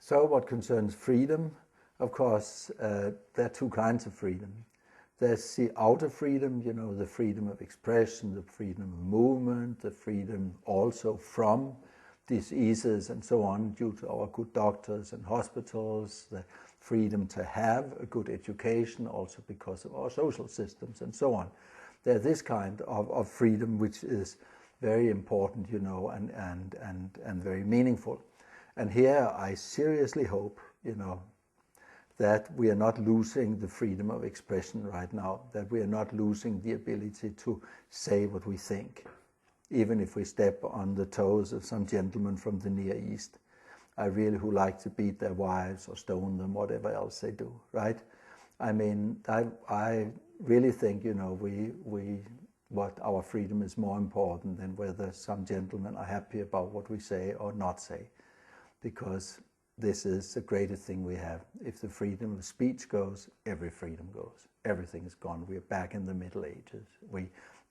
So what concerns freedom, of course, there are two kinds of freedom. There's the outer freedom, you know, the freedom of expression, the freedom of movement, the freedom also from diseases and so on due to our good doctors and hospitals, the freedom to have a good education also because of our social systems and so on. There's this kind of freedom which is very important, you know, and very meaningful. And here I seriously hope, you know, that we are not losing the freedom of expression right now, that we are not losing the ability to say what we think, even if we step on the toes of some gentlemen from the Near East, who like to beat their wives or stone them, whatever else they do, right? I mean, I really think, you know, what our freedom is more important than whether some gentlemen are happy about what we say or not say, because this is the greatest thing we have. If the freedom of speech goes, every freedom goes. Everything is gone. We are back in the Middle Ages.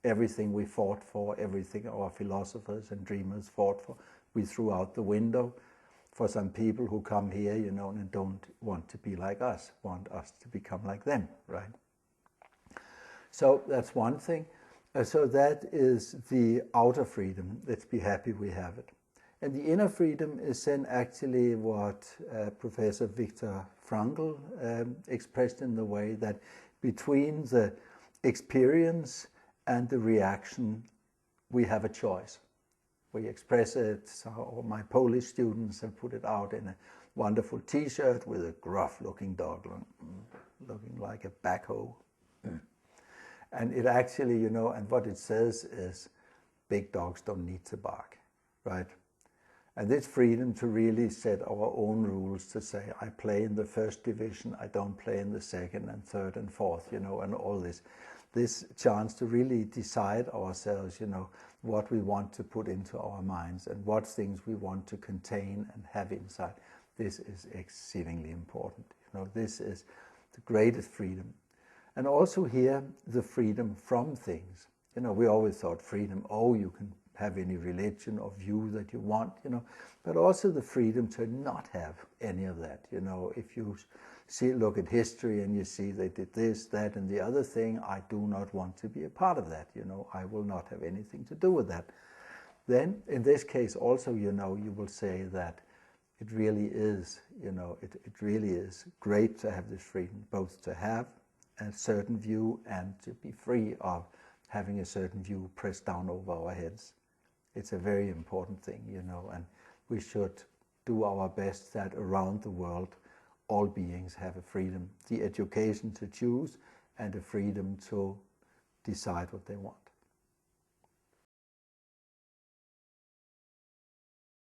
Everything we fought for, everything our philosophers and dreamers fought for, we threw out the window for some people who come here, you know, and don't want to be like us, want us to become like them, right? So that's one thing. So that is the outer freedom. Let's be happy we have it. And the inner freedom is then actually what Professor Viktor Frankl expressed in the way that between the experience and the reaction, we have a choice. We express it, so my Polish students have put it out in a wonderful t-shirt with a gruff-looking dog looking like a backhoe. And it actually, you know, and what it says is, big dogs don't need to bark, right? And this freedom to really set our own rules, to say, I play in the first division, I don't play in the second and third and fourth, you know, and all this. This chance to really decide ourselves, you know, what we want to put into our minds and what things we want to contain and have inside. This is exceedingly important. You know, this is the greatest freedom. And also here, the freedom from things. You know, we always thought freedom, oh, you can have any religion or view that you want, you know, but also the freedom to not have any of that. You know, if you look at history and you see they did this, that, and the other thing, I do not want to be a part of that. You know, I will not have anything to do with that. Then, in this case also, you know, you will say that it really is, you know, it really is great to have this freedom, both to have a certain view and to be free of having a certain view pressed down over our heads. It's a very important thing, you know, and we should do our best that around the world all beings have a freedom, the education to choose and a freedom to decide what they want.